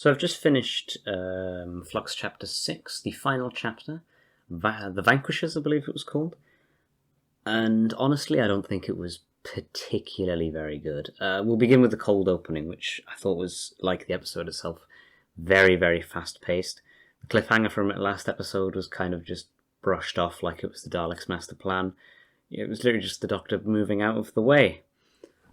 So I've just finished Flux Chapter 6, the final chapter, The Vanquishers, I believe it was called. And honestly, I don't think it was particularly very good. We'll begin with the cold opening, which I thought was, like the episode itself, very, very fast-paced. The cliffhanger from the last episode was kind of just brushed off like it was the Daleks' master plan. It was literally just the Doctor moving out of the way.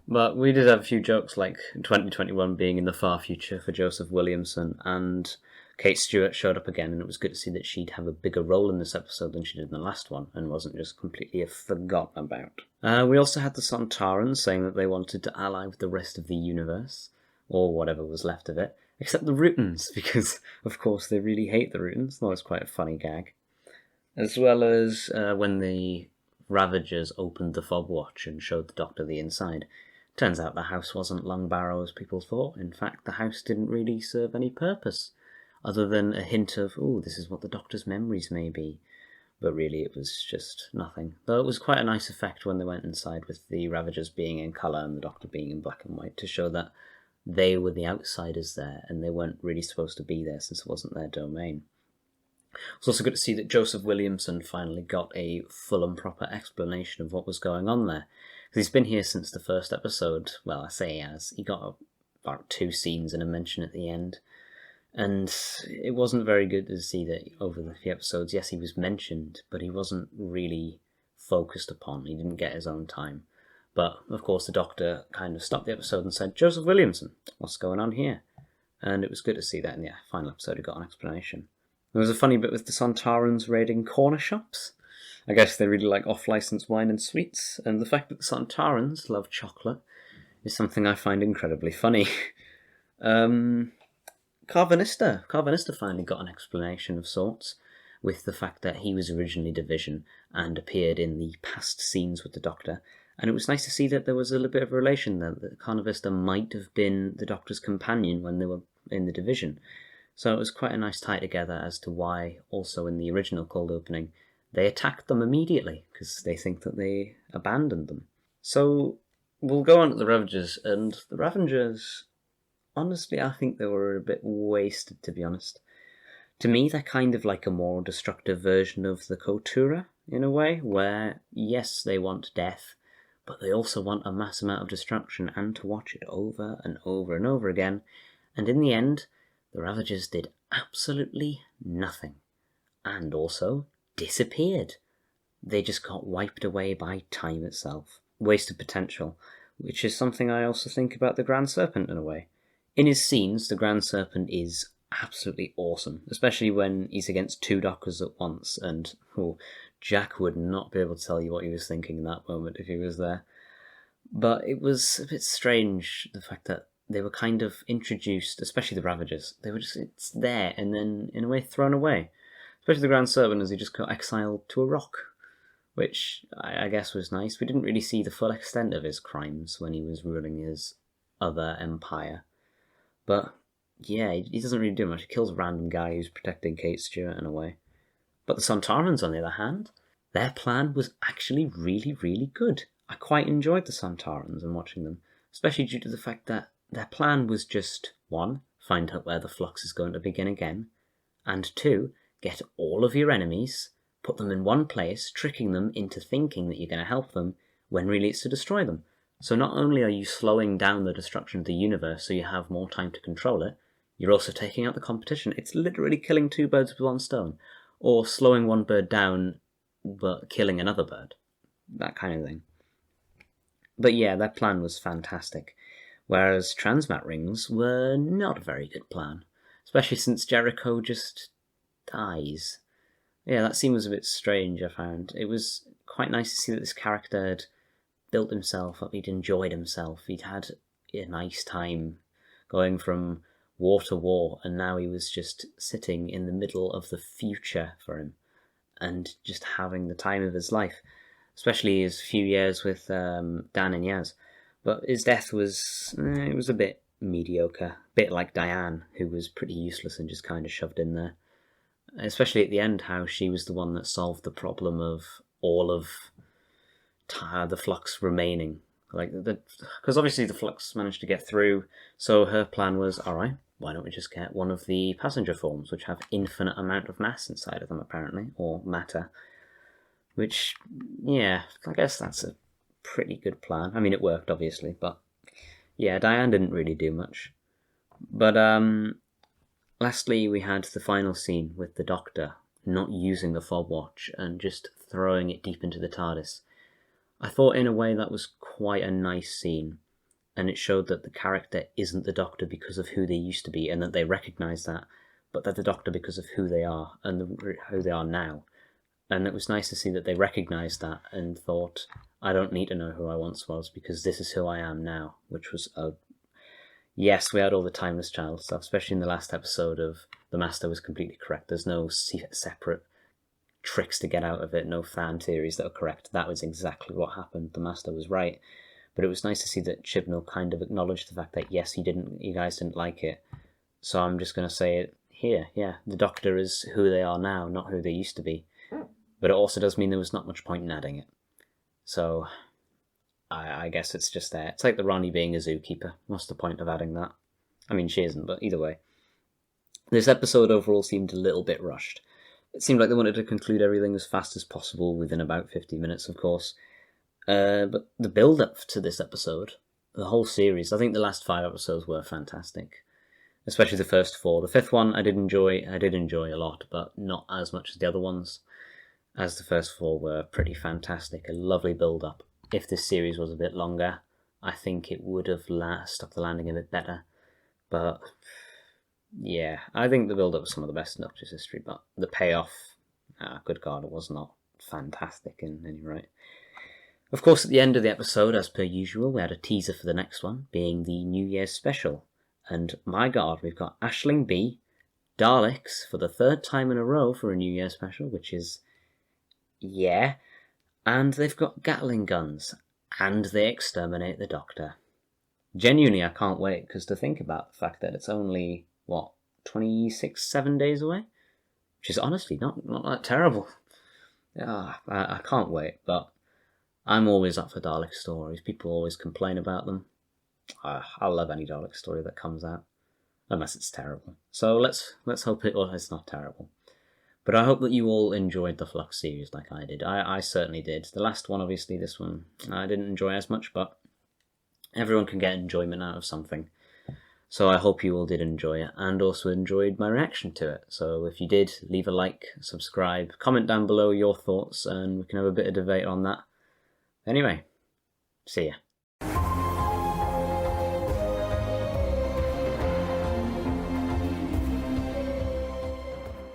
But we did have a few jokes, like 2021 being in the far future for Joseph Williamson, and Kate Stewart showed up again, and it was good to see that she'd have a bigger role in this episode than she did in the last one, and wasn't just completely forgotten about. We also had the Sontarans saying that they wanted to ally with the rest of the universe, or whatever was left of it, except the Rootons, because, of course, they really hate the Rootons. That was quite a funny gag. As well as when the Ravagers opened the fob watch and showed the Doctor the inside. Turns out the house wasn't Lungbarrow as people thought. In fact, the house didn't really serve any purpose, other than a hint of, this is what the Doctor's memories may be. But really it was just nothing. Though it was quite a nice effect when they went inside with the Ravagers being in colour and the Doctor being in black and white, to show that they were the outsiders there and they weren't really supposed to be there since it wasn't their domain. It's also good to see that Joseph Williamson finally got a full and proper explanation of what was going on there. Because he's been here since the first episode. Well, I say he has. He got about 2 scenes and a mention at the end. And it wasn't very good to see that over the few episodes, yes, he was mentioned, but he wasn't really focused upon. He didn't get his own time. But, of course, the Doctor kind of stopped the episode and said, Joseph Williamson, what's going on here? And it was good to see that in the final episode he got an explanation. There was a funny bit with the Sontarans raiding corner shops. I guess they really like off-licence wine and sweets, and the fact that the Sontarans love chocolate is something I find incredibly funny. Carvanista finally got an explanation of sorts, with the fact that he was originally Division and appeared in the past scenes with the Doctor, and it was nice to see that there was a little bit of a relation there, that Carvanista might have been the Doctor's companion when they were in the Division. So it was quite a nice tie together as to why, also in the original cold opening, they attacked them immediately, because they think that they abandoned them. So we'll go on to the Ravagers, and the Ravagers, honestly, I think they were a bit wasted, to be honest. To me, they're kind of like a more destructive version of the Kotura, in a way, where, yes, they want death, but they also want a mass amount of destruction, and to watch it over and over and over again, and in the end, the Ravagers did absolutely nothing, and also disappeared. They just got wiped away by time itself. Wasted potential, which is something I also think about the Grand Serpent in a way. In his scenes, the Grand Serpent is absolutely awesome, especially when he's against 2 Doctors at once, and Jack would not be able to tell you what he was thinking in that moment if he was there. But it was a bit strange, the fact that they were kind of introduced, especially the Ravagers. They were just, it's there, and then, in a way, thrown away. Especially the Grand Serpent, as he just got exiled to a rock, which I guess was nice. We didn't really see the full extent of his crimes when he was ruling his other empire. But, yeah, he doesn't really do much. He kills a random guy who's protecting Kate Stewart in a way. But the Sontarans, on the other hand, their plan was actually really, really good. I quite enjoyed the Sontarans and watching them, especially due to the fact that their plan was just, 1, find out where the flux is going to begin again, and 2, get all of your enemies, put them in one place, tricking them into thinking that you're going to help them, when really it's to destroy them. So not only are you slowing down the destruction of the universe so you have more time to control it, you're also taking out the competition. It's literally killing 2 birds with 1 stone, or slowing 1 bird down but killing another bird. That kind of thing. But yeah, that plan was fantastic. Whereas transmat rings were not a very good plan, especially since Jericho just dies. Yeah, that scene was a bit strange, I found. It was quite nice to see that this character had built himself up, he'd enjoyed himself, he'd had a nice time going from war to war, and now he was just sitting in the middle of the future for him, and just having the time of his life, especially his few years with Dan and Yaz. But his death was, it was a bit mediocre, a bit like Diane, who was pretty useless and just kind of shoved in there. Especially at the end, how she was the one that solved the problem of all of the flux remaining. Because obviously the flux managed to get through, so her plan was, alright, why don't we just get one of the passenger forms, which have infinite amount of mass inside of them, apparently, or matter. Which, yeah, I guess that's a pretty good plan. I mean, it worked, obviously, but yeah, Diane didn't really do much. But lastly, we had the final scene with the Doctor not using the fob watch and just throwing it deep into the TARDIS. I thought in a way that was quite a nice scene, and it showed that the character isn't the Doctor because of who they used to be, and that they recognise that, but they're the Doctor because of who they are, and who they are now. And it was nice to see that they recognised that and thought, I don't need to know who I once was because this is who I am now, which was a... Yes, we had all the Timeless Child stuff, especially in the last episode of The Master was completely correct. There's no separate tricks to get out of it, no fan theories that are correct. That was exactly what happened. The Master was right. But it was nice to see that Chibnall kind of acknowledged the fact that, yes, you guys didn't like it. So I'm just going to say it here. Yeah, the Doctor is who they are now, not who they used to be. But it also does mean there was not much point in adding it. So I guess it's just there. It's like the Ronnie being a zookeeper. What's the point of adding that? I mean, she isn't, but either way. This episode overall seemed a little bit rushed. It seemed like they wanted to conclude everything as fast as possible within about 50 minutes, of course. But the build-up to this episode, the whole series, I think the last 5 episodes were fantastic. Especially the first 4. The 5th one I did enjoy a lot, but not as much as the other ones, as the first 4 were pretty fantastic. A lovely build-up. If this series was a bit longer, I think it would have stuck the landing a bit better. But yeah, I think the build-up was some of the best in Doctor's history, but the payoff, good God, it was not fantastic in any right. Of course, at the end of the episode, as per usual, we had a teaser for the next one, being the New Year's special. And my God, we've got Aisling B, Daleks for the 3rd time in a row for a New Year's special, which is, yeah. And they've got Gatling guns, and they exterminate the Doctor. Genuinely, I can't wait, because to think about the fact that it's only, 7 days away? Which is honestly not that terrible. I can't wait, but I'm always up for Dalek stories. People always complain about them. I love any Dalek story that comes out, unless it's terrible. So let's hope it's not terrible. But I hope that you all enjoyed the Flux series like I did. I certainly did. The last one, obviously, this one, I didn't enjoy as much, but everyone can get enjoyment out of something. So I hope you all did enjoy it, and also enjoyed my reaction to it. So if you did, leave a like, subscribe, comment down below your thoughts, and we can have a bit of debate on that. Anyway, see ya.